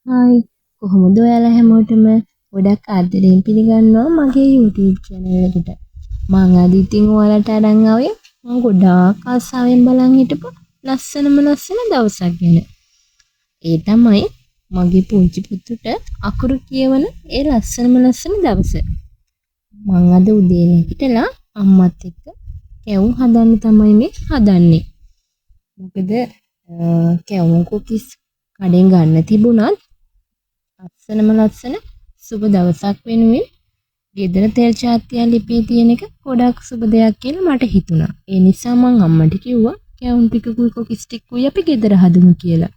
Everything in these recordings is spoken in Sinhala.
හායි කොහොමද ඔයාලා හැමෝටම ගොඩක් ආදරෙන් පිළිගන්නවා මගේ YouTube channel එකට. මං අද ඉතින් ඔයාලට අරන් ආවේ මං ගොඩාක් ආසාවෙන් බලන් හිටපු ලස්සන දවසක් ගැන. ඒ තමයි මගේ පුංචි පුතුට අකුරු කියවන ඒ ලස්සන දවස. මං අද උදේ නැගිටලා අම්මත් එක්ක කැවුම් හදන්න තමයි මේ හදන්නේ. මොකද කැවුම් කුකිස් කඩෙන් ගන්න තිබුණත් ලස්සන සුබ දවසක් වෙනුවෙන් ගෙදර තෙල් චාත්තියක් ලිපේ තියෙන එක ගොඩක් සුබ දෙයක් කියලා මට හිතුණා. ඒ නිසා මං අම්මට කිව්වා කැවුම් ටිකකුයි කොකිස් ටිකකුයි අපි ගෙදර හදමු කියලා.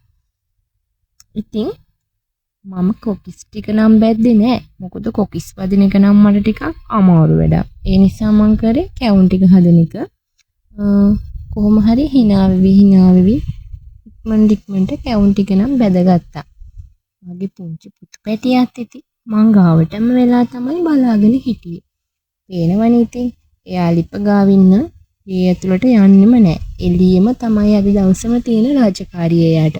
ඉතින් මම කොකිස් ටික නම් බැද්දේ නෑ. මොකද කොකිස් වදින එක නම් මට ටිකක් අමාරු වැඩක්. ඒ නිසා මං කරේ කැවුම් ටික හදන එක. කොහොම හරි hina වෙවි ඉක්මනට කැවුම් ටික නම් බැදගත්තා. මගේ පුංචි පුතු පැටියත් ඉතින් මං ගාවටම වෙලා තමයි බලාගෙන හිටියේ. පේනවනේ ඉතින් එයා ලිප ගාවින්න ගේ ඇතුළට යන්නෙම නෑ. එළියෙම තමයි අද දවසම තියෙන රාජකාරිය එයාට.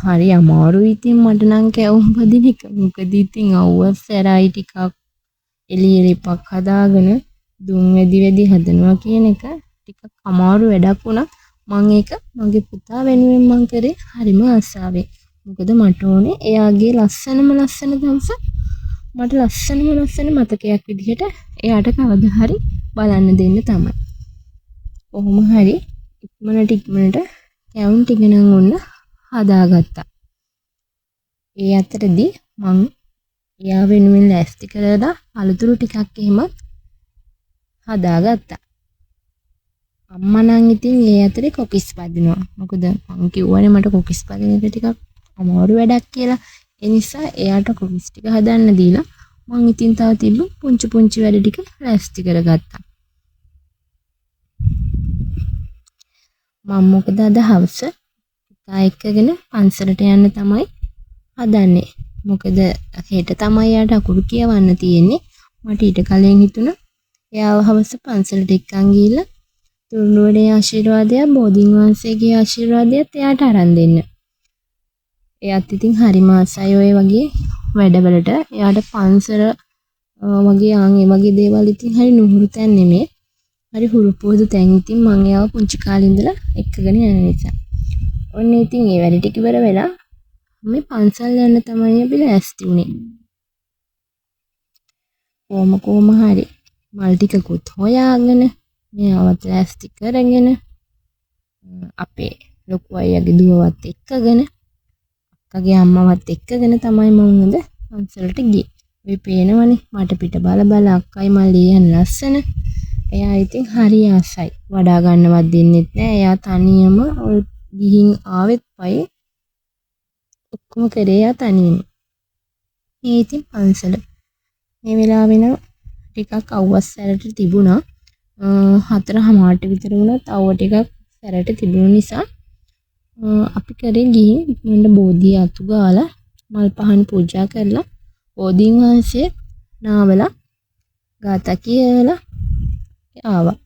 හරි අමාරුයි ඉතින් මට නම් කැවුම් බදින එක. මොකද ඉතින් අවුව සැරයි ටිකක් එළියේ ලිපක් හදාගෙන දුම් වැඩි හදනවා කියන එක ටිකක් අමාරු වැඩක් වුණා. මං ඒක මගේ පුතා වෙනුවෙන් මං කරේ හරිම ආසාවෙන්. මොකද මට ඕනේ එයාගේ ලස්සනම දවස මට ලස්සන මතකයක් විදිහට එයාට කවදා හරි බලන්න දෙන්න තමයි. කොහොම හරි ඉක්මනට කැවුම් ටික නම් ඔන්න හදාගත්තා. ඒ අතරදී මං එයා වෙනුවෙන් ලෑස්ති කරලා අලුතුරු ටිකක් එහෙමත් හදාගත්තා. අම්මා නම් ඉතින් ඒ අතරේ කොකිස් වදිනවා. මොකද මං කිව්වනේ මට කොකිස් වදින එක ටිකක් අමාරු වැඩක් කියලා. ඒ නිසා එයාට කොකිස් ටික හදන්න දීලා මං ඉතින් තව තිබ්බ පුංචි වැඩ ටික ලෑස්ති කරගත්තා. මම මොකද අද හවස පුතා එක්කගෙන පන්සලට යන්න තමයි හදන්නේ. මොකද හෙට තමයි යාට අකුරු කියවන්න තියෙන්නේ. මට ඊට කලින් හිතුණා එයාව හවස පන්සලට එක්කන් ගිහිල්ලා තුනුවනේ ආශිර්වාදය බෝධීන් වහන්සේගේ ආශිර්වාදයත් එයාට අරන් දෙන්න. එයාත් ඉතින් හරිම ආසයි ඔය වගේ වැඩවලට. එයාට පන්සල වගේ ඒ වගේ දේවල් ඉතින් හරි නුහුරු තැන් නෙමෙයි. හරි හුරු පුරුදු තැන්. ඉතින් මම එයාව පුංචි කාලේ ඉඳලා එක්කගෙන යන නිසා. ඔන්න ඉතින් ඒ වැඩ ටික ඉවර වෙලා මේ පන්සල් යන්න තමයි අපි ලෑස්ති වුණේ. කොහොම හරි මල් ටිකකුත් හොයාගෙන මෙයාවත් ලෑස්ති කරගෙන අපේ ලොකු අයියාගේ දුවවත් එක්කගෙන අක්කගේ අම්මවත් එක්කගෙන තමයි මම අද පන්සලට ගියේ. ඔය පේනවනේ මට පිට බල අක්කයි මල්ලී යන ලස්සන. එයා ඉතින් හරි ආසයි. වඩා ගන්නවත් දෙන්නෙත් නෑ. එයා තනියම ඔය ගිහින් ආවෙත් පයි ඔක්කොම කරේ එයා තනියම. මේ ඉතින් පන්සල මේ වෙලාවෙ නම් ටිකක් අවුවස් සැරට තිබුණා. 4:00 විතර වුණත් අවුව ටිකක් සැරට තිබුණ නිසා අපි කරේ ගිහින් ඉක්මනට බෝධිය අතු ගාලා මල් පහන් පූජා කරලා බෝධීන් වහන්සේ නාවලා ගාථා කියලා ආවා.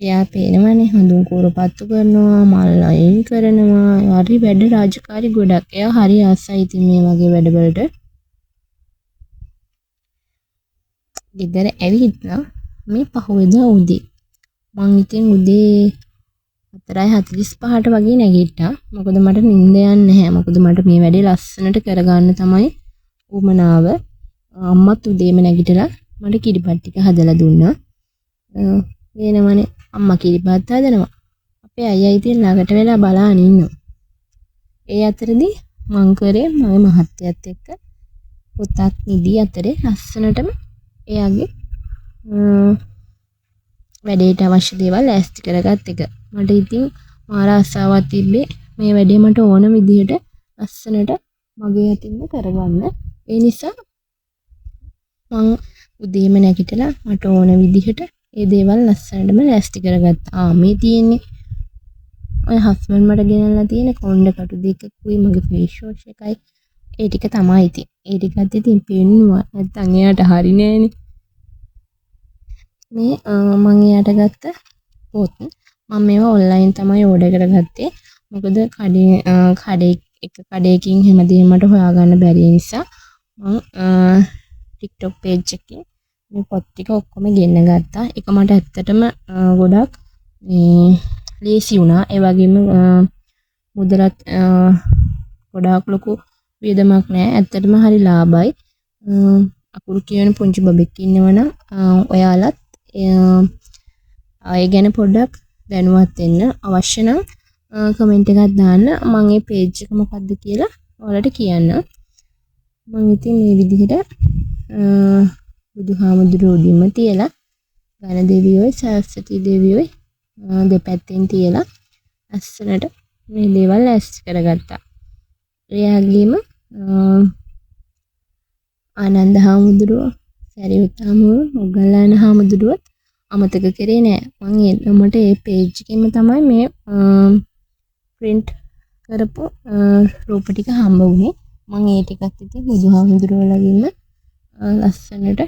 එයා පේනවනේ හඳුන් කූරපත්තු කරනවා, මල් අයින් කරනවා, හරි වැඩ රාජකාරි ගොඩක්. එයා හරි ආසයි ඉතින් මේ වගේ වැඩවලට. ගෙදර ඇවිත්ලා මේ පහුවෙදා උදේ මං ඉතින් උදේ 4:45ට වගේ නැගිට්ටා. මොකද මට නිින්ද යන්නේ නැහැ. මොකද මට මේ වැඩේ ලස්සනට කරගන්න තමයි උමනාව. අම්මත් උදේම නැගිටලා මට කිරිපත් ටික හදලා දුන්නා. වෙනවනේ අම්මා කිරිපත් හදනවා. අපේ අයියා ඉතින් ළඟට වෙලා බලාගෙන ඉන්නවා. ඒ අතරදී මං කරේ මගේ මහත්තයත් එක්ක පුතත් නිදි අතරේ ලස්සනටම එයාගේ වැඩේට අවශ්‍ය දේවල් ලෑස්ති කරගත් එක. මට ඉතින් මාර ආසාවක් තිබ්බේ මේ වැඩේ මට ඕන විදිහට ලස්සනට මගේ අතින්ම කරගන්න. ඒ නිසා මං උදේම නැගිටලා මට ඕන විදිහට ඒ දේවල් ලස්සනටම ලෑස්ති කරගත්තා. මේ තියෙන්නේ ඔය හස්බන්ඩ් මට ගෙනල්ලා තියෙන කොණ්ඩ කටු දෙකකුයි මගේ ෆේස් වොෂ් එකයි. ඒ ටික තමයි ඉතින්. ඒ ටිකත් ඉතින් පෙන්නුවා. නැත්තම් එයාට හරි නෑනේ. මේ මම එයාට ගත්ත පොත් මම මේවා ඔන්ලයින් තමයි ඕඩර් කරගත්තේ. මොකද කඩේ එක කඩේකින් හැමදේම මට හොයාගන්න බැරි නිසා මම TikTok page එකේ මේ පොත් ටික ඔක්කොම ගෙන්න ගත්තා. ඒක මට ඇත්තටම ගොඩක් ලේසි වුණා. ඒ වගේම මුදලත් ගොඩාක් ලොකු වියදමක් නෑ. ඇත්තටම හරි ලාභයි. අකුරු කියන පුංචි බබෙක් ඉන්නවනම් ඔයාලත් ඒ ගැන පොඩ්ඩක් දැනුවත් වෙන්න. අවශ්‍ය නම් කමෙන්ට් එකක් දාන්න. මම මේ page එක මොකක්ද කියලා ඔයාලට කියන්න. මම ඉතින් මේ විදිහට බුදුහාමුදුරුවෝ උඩින්ම තියලා ගණ දෙවියෝයි සරස්වති දෙවියෝයි දෙපැත්තෙන් තියලා අස්සනට මේ දේවල් ඇස් කරගත්තා. එයාගේම ආනන්ද හාමුදුරුවෝ සරියුත් හාමුදුරුවෝ මොග්ගල්ලාන හාමුදුරුවෝත් අමතක කරේ නෑ. මම මට ඒ page එකෙන්ම තමයි මේ print කරපු රූප ටික හම්බ වුණේ. මම ඒ ටිකත් ඉතින් බුදුහාමුදුරුවෝලාගෙන්න ලස්සනට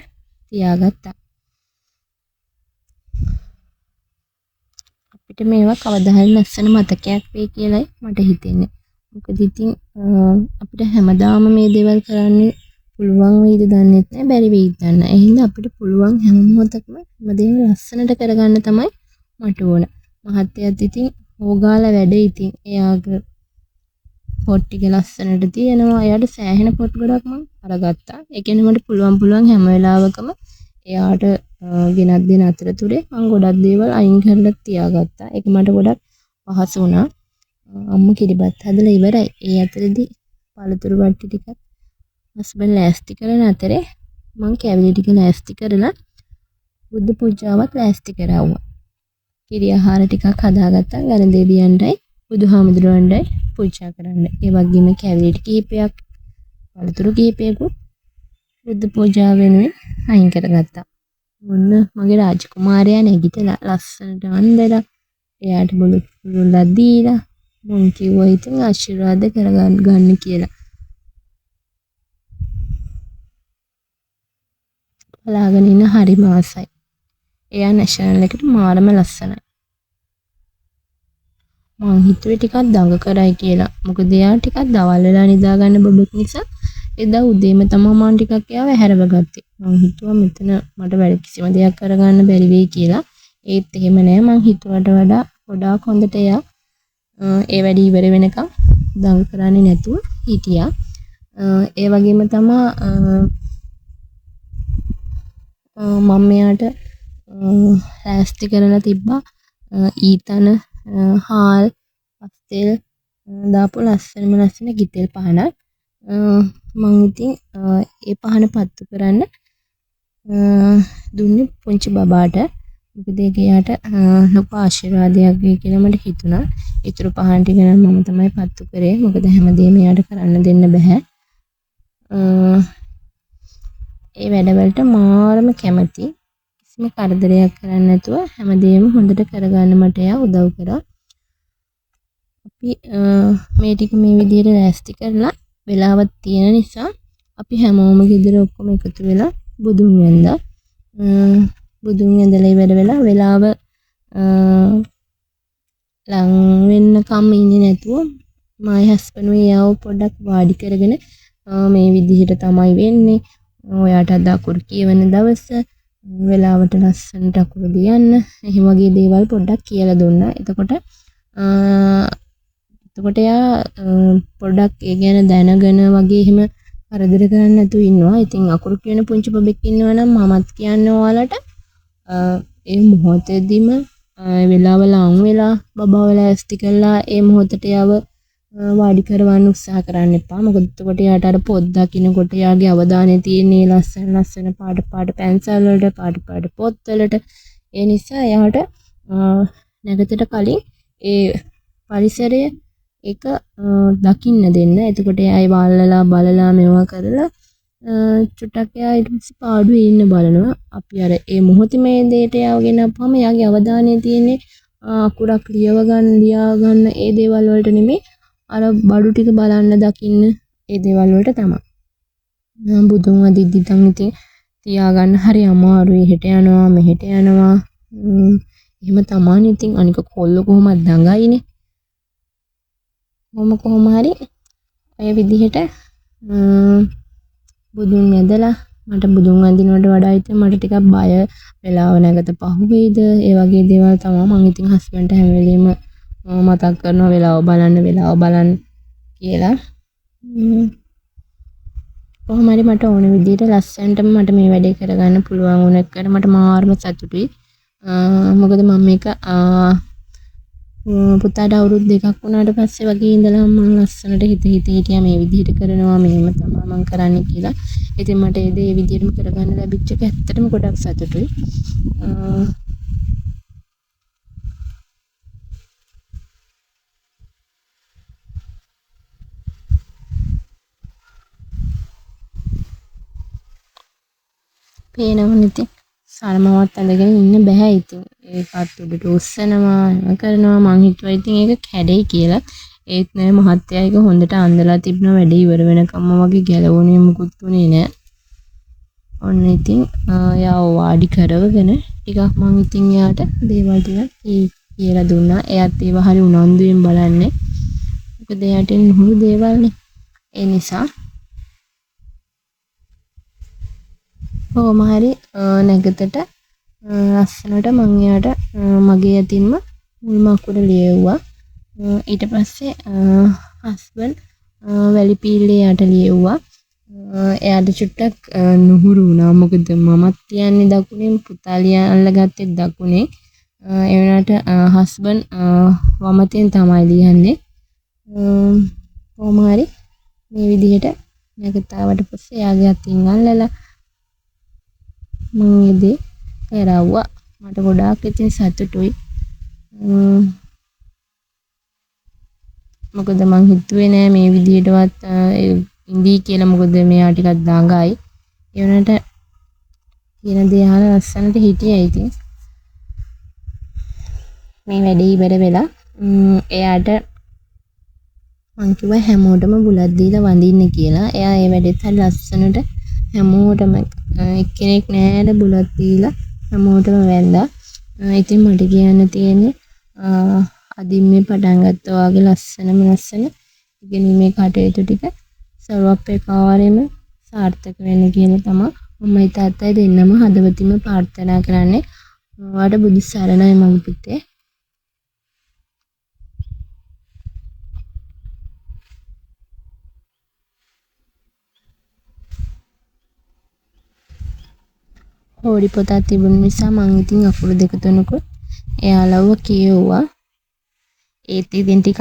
තියාගත්තා. අපිට මේවා කවදා හරි ලස්සන මතකයක් වෙයි කියලායි මට හිතෙන්නේ. මොකද ඉතින් අපිට හැමදාම මේ දේවල් කරන්න පුළුවන් වෙයිද දන්නේ නැහැ, බැරි වෙයිද දන්නේ නැහැ. ඒ හින්දා අපිට පුළුවන් හැම මොහොතකම හැමදේම ලස්සනට කරගන්න තමයි මට ඕන. මහත්තයාත් ඉතින් හොගාලා වැඩ ඉතින් එයාගේ පොත් ටික ලස්සනට තියෙනවා. එයාට සෑහෙන පොත් ගොඩක් මම අරගත්තා. ඒ කියන්නේ මට පුළුවන් හැම වෙලාවකම එයාට ගෙනත් දෙන අතරතුරේ මම ගොඩක් දේවල් අයින් කරලා තියාගත්තා. ඒක මට ගොඩක් පහසු වුණා. අම්මා කිරිබත් හදලා ඉවරයි. ඒ අතරේදී පළතුරු වට්ටි ටිකක් හස්බන්ඩ් ලෑස්ති කරන අතරේ මම කැවිලි ටික ලෑස්ති කරලා බුද්ධ පූජාවත් ලෑස්ති කරවුවා. කිරි ආහාර ටිකක් හදාගත්තා. ගණ දෙවියන්ටයි බුදුහාමුදුරුවන්ටයි පූජා කරන්න. ඒ වගේම කැවිලි කිහිපයක් පළතුරු කිහිපයකුත් බුද්ධ පූජාව වෙනුවෙන් අයින් කරගත්තා. මොන්න මගේ රාජකුමාරයා නැගිටලා ලස්සනට අන්දලා එයාට බුලුත් දීලා මං කිව්වා ඉතින් ආශිර්වාද කරගන්න කියලා. බලාගෙන ඉන්න හරි මාසයි. එයා නැෂනල් එකට මාරම ලස්සනයි. මං හිතුවේ ටිකක් දඟ කරයි කියලා. මොකද එයා ටිකක් දවල් වෙලා නිදා ගන්න බබෙක් නිසා එදා උදේම තමයි මං ටිකක් එයාව හැරව ගත්තේ. මං හිතුවා මෙතන මට වැඩ කිසිම දෙයක් කරගන්න බැරි වෙයි කියලා. ඒත් එහෙම නෑ. මං හිතුවට වඩා ගොඩාක් හොඳට එයා ඒ වැඩේ ඉවර වෙනකම් දඟ කරන්නේ නැතුව හිටියා. ඒ වගේම තමයි මම මෙයාට ලෑස්ති කරලා තිබ්බා ඊතන හාල් පස්තෙල් දාපු ලස්සන ගිතෙල් පහනක්. මම ඉතින් ඒ පහන පත්තු කරන්න දුන්නේ පුංචි බබාට. මොකද ඒක යාට ලොකු ආශිර්වාදයක් වෙයි කියලා මට හිතුණා. ඊටු පහන් ටික නම් මම තමයි පත්තු කරේ. මොකද හැමදේම යාට කරන්න දෙන්න බෑ. ඒ වැඩවලට මාරම කැමති. කිසිම කරදරයක් කරන්නේ නැතුව හැමදේම හොඳට කරගන්න මට එයා උදව් කරා. අපි මේ ටික මේ විදිහට ලෑස්ති කරලා වෙලාවක් තියෙන නිසා අපි හැමෝම ගෙදර ඔක්කොම එකතු වෙලා බුදුන් වැන්දා. බුදුන් වැඳලා ඉවර වෙලා වෙලාව ලං වෙන්නකම් ඉන්නේ නැතුව මයි හස්බන්ඩ් එයාව පොඩ්ඩක් වාඩි කරගෙන මේ විදිහට තමයි වෙන්නේ. ඔයාට අද අකුරු කියවන දවස වෙලාවට ලස්සනට අකුරු ලියන්න. එහෙම වගේ දේවල් පොඩ්ඩක් කියලා දුන්නා. එතකොට එයා පොඩ්ඩක් ඒ ගැන දැනගෙන වගේ එහෙම කරදර කරන්නේ නැතුව ඉන්නවා. ඉතින් අකුරු කියන පුංචි බබෙක් ඉන්නවා නම් මමත් කියන්නේ ඔයාලට ඒ මොහොතේදීම වෙලාව ලං වෙලා බබාව ලෑස්ති කරලා ඒ මොහොතට යව වාඩි කරවන්න උත්සාහ කරන්න එපා. මොකද එතකොට යාට අර පොත් දකින්නකොට යාගේ අවධානය තියෙන්නේ ලස්සන පාට පැන්සල් වලට පාට පොත් වලට. ඒ නිසා යාට නැගතට කලින් ඒ පරිසරය එක දකින්න දෙන්න. එතකොට එයා වල්ලලා බලලා මේවා කරලා චුට්ටක් එයා ඊට පස්සේ පාඩුවේ ඉන්න බලනවා. අපි අර ඒ මොහොතේ මේ දෙයට යවගෙන අපහම එයාගේ අවධානය තියෙන්නේ අකුරක් ලියා ගන්න ඒ දේවල් වලට නෙමෙයි. අර බඩු ටික බලන්න දකින්න ඒ දේවල් වලට තමයි. බුදුන් වදිද්දි තන් ඉතින් තියාගන්න හරි අමාරුයි. හෙට යනවා මෙහෙට යනවා. එහෙම තමයි. ඉතින් අනික කොල්ල කොහොමද දඟයිනේ. කොහොම හරි ඔය විදිහට බුදුන් වැඳලා මට බුදුන් වඳිනවට වඩා ඉතින් මට ටිකක් බය වෙලාව නැගත පහුවෙයිද ඒ වගේ දේවල් තමයි මම ඉතින් හස්බන්ඩ්ට හැම වෙලෙම මතක් කරනවා වෙලාව බලන්න කියලා. කොහොම හරි මට ඕන විදිහට ලස්සනටම මට මේ වැඩේ කරගන්න පුළුවන් වුණ එකට මට මාර්ම සතුටුයි. මොකද මම මේක පුතාට අවුරුදු 2ක් වුණාට පස්සේ වගේ ඉඳලා මම ලස්සනට හිතියා මේ විදිහට කරනවා මෙහෙම තමයි මම කරන්නේ කියලා. ඉතින් මට ඒ දේ විදිහටම කරගන්න ලැබිච්ච එක ඇත්තටම ගොඩක් සතුටුයි. පේනවනේ ඉතින් සල්මවත් අඳගෙන ඉන්න බෑ ඉතින් ඒකත් උඩට උස්සනවා එම කරනවා මං හිතුවා ඉතින් ඒක කැඩෙයි කියලා ඒත් නෑ මහත්තයා ඒක හොඳට අඳලා තිබුණා වැඩේ ඉවර වෙනකම්ම වගේ ගැලවුණේ මුකුත් උනේ නෑ ඔන්න ඉතින් යාව වාඩි කරවගෙන ටිකක් මං ඉතින් යාට දේවල් ටිකක් කියලා දුන්නා එයාත් ඒව හරි උනන්දුවෙන් බලන්නේ මොකද එයාට නුහුරු දේවල්නේ ඒ නිසා කොහොම හරි නැගතට ලස්සනට මං එයාට මගේ අතින්ම මුල්ම අකුර ලියවුවා. ඊට පස්සේ හස්බන්ඩ් වැලිපීල්ලේ යාට ලියවුවා. එයාට චුට්ටක් නුහුරු වුණා. මොකද මමත් තියන්නේ දකුණෙන් පුතා අල්ලගත්තේ දකුණේ. ඒ වුණාට හස්බන්ඩ් වමතෙන් තමයි ලියන්නේ. කොහොම හරි මේ විදිහට නැගතාවට පස්සේ එයාගේ අතින් අල්ලලා මම ඉතින් කරවුවා මට ගොඩාක් ඉතින් සතුටුයි මොකද මං හිතුවේ නෑ මේ විදිහටවත් ඉඳී කියලා මොකද මෙයා ටිකක් දඟයි ඒ වුණාට කියන දේ අහලා ලස්සනට හිටියා ඉතින් මේ වැඩේ ඉවර වෙලා එයාට මං කිව්වා හැමෝටම බුලත් දීලා වඳින්න කියලා එයා ඒ වැඩේත් හරි ලස්සනට හැමෝටම එක්කෙනෙක් නෑර බුලත් දීලා හැමෝටම වැන්දා. ඉතින් මට කියන්න තියෙන්නේ අදින් මේ පටන් ගත්තා වගේ ලස්සන ඉගෙනීමේ කටයුතු ටික සර්වප්‍රකාරයෙන්ම සාර්ථක වෙන්න කියලා තමයි මමයි තාත්තයි දෙන්නම හදවතින්ම ප්‍රාර්ථනා කරන්නේ. ඔයාට බුදු සරණයි මගේ පුතේ. හොරි පොතක් තිබුණ නිසා මං ඉතින් අකුරු දෙක තුනකුත් එයාලව කියෙව්වා. ඒත් ඉතින් ටිකක්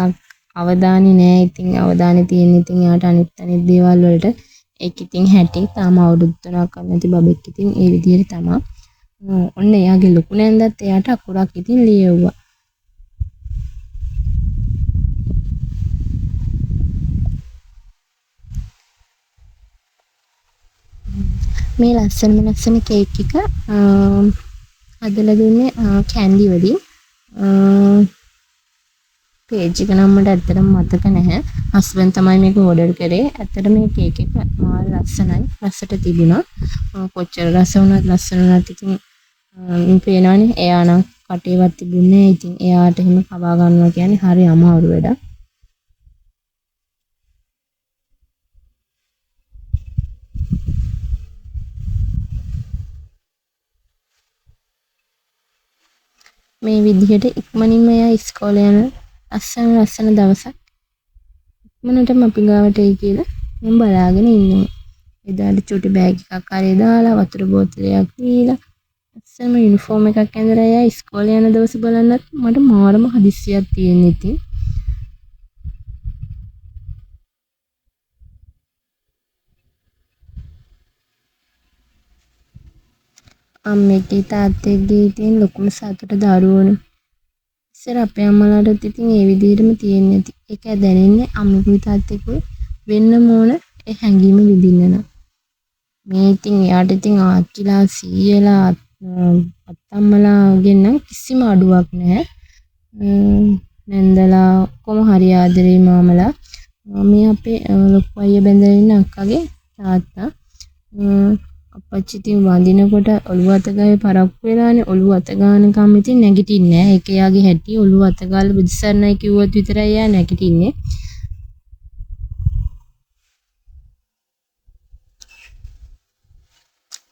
අවධානය නෑ. ඉතින් අවධානය තියෙන ඉතින් එයාට අනිත් දේවල් වලට ඒක ඉතින් හැටි තාම අවුරුදු 3ක් නැති බබෙක් ඉතින් ඒ විදිහට තමයි. ඔන්න එයාගේ ලොකු නෑන්දත් එයාට අකුරක් ඉතින් ලියවුවා. මේ ලස්සන කේක් එක හදලා දුන්නේ කැන්ඩි වලින් පේජ් එක නම් මට ඇත්තටම මතක නැහැ. හස්බන්ඩ් තමයි මේක ඕඩර් කරේ. ඇත්තට මේ කේක් එක මාර ලස්සනයි. රසට තිබුණා. කොච්චර රස වුණත් ලස්සන වුණත් ඉතින් පේනවනේ එයා නම් කටේවත් තිබුණේ. ඉතින් එයාට එහෙම කවා ගන්නවා කියන්නේ හරි අමාරු වැඩක්. මේ විදිහට ඉක්මනින්ම එයා ඉස්කෝලේ යන ලස්සන දවසක් ඉක්මනටම අපි ගාවට එයි කියලා මම බලාගෙන ඉන්නවා. එදාට චුටි බෑග් එකක් අරේ දාලා වතුර බෝතලයක් දීලා ලස්සනම යුනිෆෝම් එකක් ඇඳලා එයා ඉස්කෝලේ යන දවස් බලන්නත් මට මාරම හදිස්සියක් තියෙන ඉතින්. අම්මගේ තාත්තගේ ඉතින් ලොකුම සතුට දරුවෝනේ. ඉස්සර අපේ අම්මලාටත් ඉතින් ඒ විදිහටම තියෙන්නේ නැති. ඒක දැනෙන්නේ අම්මගේ තාත්තගේ වෙන්නම ඕන ඒ හැඟීම විඳින්න නම්. මේ ඉතින් එයාට ඉතින් ආච්චිලා සීයලා අත්තම්මලාගෙන් නම් කිසිම අඩුවක් නැහැ. නැන්දලා කොහොම හරි ආදරේ මාමලා. මේ අපේ ලොකු අයියා බැඳලා ඉන්න අක්කගේ තාත්තා අපච්චි ඉතින් වඳිනකොට ඔළුව අත ගාවේ පරක්කු වෙලානේ ඔළුව අත ගානකම් ඉතින් නැගිටින්නේ නැහැ. ඒක එයාගේ හැටි ඔළුව අත ගාලා බුදුසරණයි කිව්වොත් විතරයි එයා නැගිටින්නේ.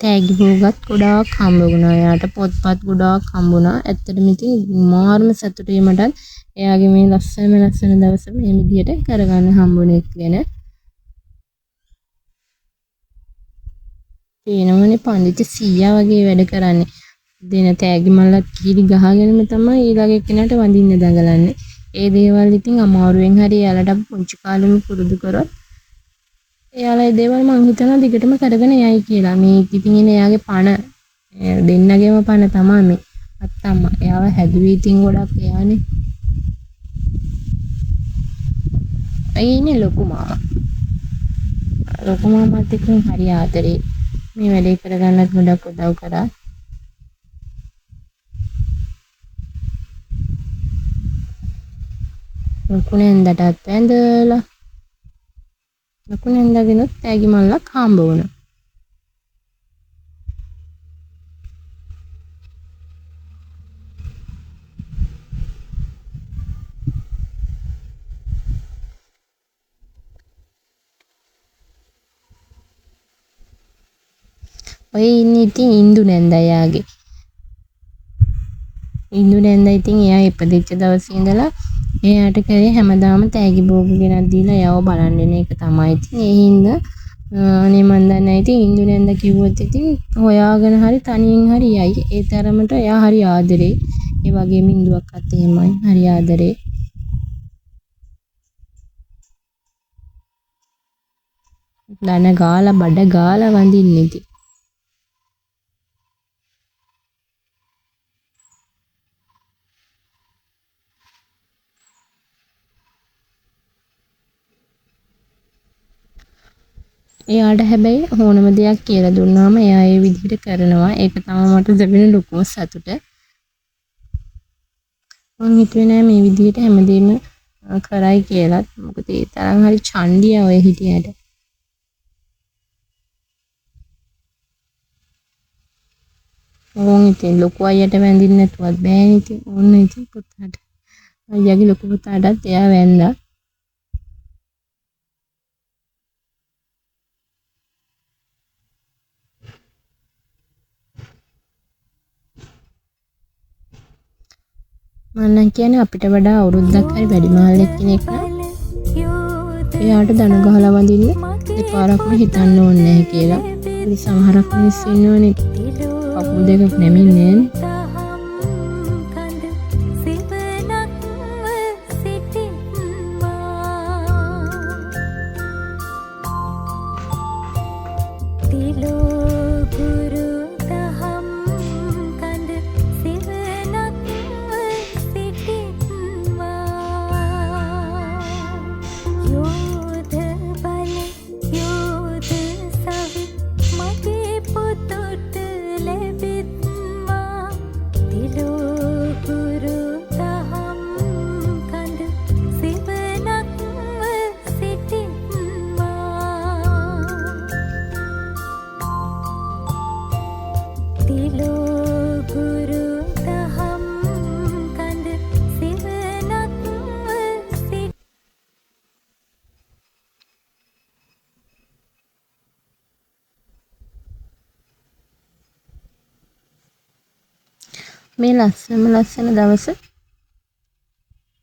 තෑගි භෝගත් ගොඩාක් හම්බ වුණා. එයාට පොත්පත් ගොඩාක් හම්බුණා. ඇත්තටම ඉතින් මාර්ම සතුටුයි මටත් එයාගේ මේ ලස්සන දවස මේ විදියට කරගන්න හම්බුනේ ගැන. පේනවනේ පඬිතු සීයා වගේ වැඩ කරන්නේ. දෙන තෑගි මල්ලත් කීරි ගහගෙනම තමයි ඊළඟ කෙනාට වඳින්න දඟලන්නේ. ඒ දේවල් ඉතින් අමාරුවෙන් හරි එයාලට පුංචි කාලෙම පුරුදු කරොත් එයාලා ඒ දේවල් මං හිතනවා දිගටම කරගෙන යයි කියලා. මේ ඉතින් ඉන්නේ එයාගේ පණ දෙන්නගේම පණ තමයි මේ අත්තම්මා. එයාව හැදුවේ ඉතින් ගොඩක් එයානේ. අයිනේ ලොකු මාමා. ලොකු මාමාත් ඉතින් හරි ආදරේ. මේ වැඩේ කරගන්නත් ගොඩක් උදව් කරා. ලොකුනෙන්දටත් වැඳලා ලොකුනෙන්දගෙනුත් තෑගි මල්ලක් හම්බ වුණා. ඔය ඉන්නේ ඉතින් ඉන්දු නැන්දා යාගේ. ඉන්දු නැන්දා ඉතින් එයා ඉපදිච්ච දවසේ ඉඳලා එයාට කරේ හැමදාම තෑගි භෝග ගෙනත් දීලා එයාව බලන්න එන එක තමයි. ඉතින් ඒ හින්දා අනේ මන් දන්නේ ඉතින් ඉන්දු නැන්දා කිව්වොත් ඉතින් හොයාගෙන හරි තනියෙන් හරි යයි. ඒ තරමට එයා හරි ආදරේ. ඒ වගේම ඉන්දුවක්වත් එහෙමයි. හරි ආදරේ. දන ගාලා බඩ ගාලා වඳින්නේ ඉතින්. එයාට හැබැයි ඕනම දෙයක් කියලා දුන්නාම එයා ඒ විදිහට කරනවා. ඒක තමයි මට ලැබෙන ලොකුම සතුට. මං හිතුවේ නෑ මේ විදිහට හැමදේම කරයි කියලා. මොකද ඒ තරම් හරි චණ්ඩියා ඔය හිටියට. ඕන් ඉතින් ලොකු අයියට වැඳින්න නැතුවත් බෑනේ ඉතින්. ඕන්න ඉතින් පුතාට. අයියාගේ ලොකු පුතාටත් එයා වැඳා. මම කියන්නේ අපිට වඩා අවුරුද්දක් හරි වැඩි මහල්ලෙක් කෙනෙක් නම් එයාට දන ගහලා වඳින්න දෙපාරක්ම හිතන්න ඕනේ නැහැ කියලා. ඉතින් සමහරක් මිනිස්සු ඉන්නවනේ කකුල් දෙකක් නැමින්නේ මේ ලස්සන දවස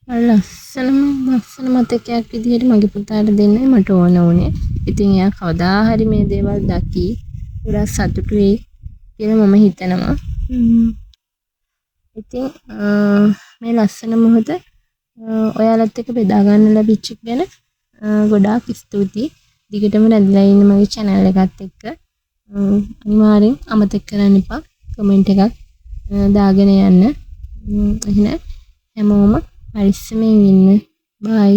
ලස්සන මතකයක් විදිහට මගේ පුතාට දෙන්නයි මට ඕන වුණේ. ඉතින් එයා කවදා හරි මේ දේවල් දැකි පුරා සතුටු වෙයි කියලා මම හිතනවා. ඉතින් මේ ලස්සන මොහොත ඔයාලත් එක්ක බෙදා ගන්න ලැබිච්ච ගැන ගොඩාක් ස්තුතියි. දිගටම රැඳිලා ඉන්න මගේ channel එකත් එක්ක අනිවාර්යෙන් අමතක කරන්න එපා කමෙන්ට් එකක් දාගෙන යන්න. එහෙනම් හැමෝම පරිස්සමෙන් ඉන්න. බයි.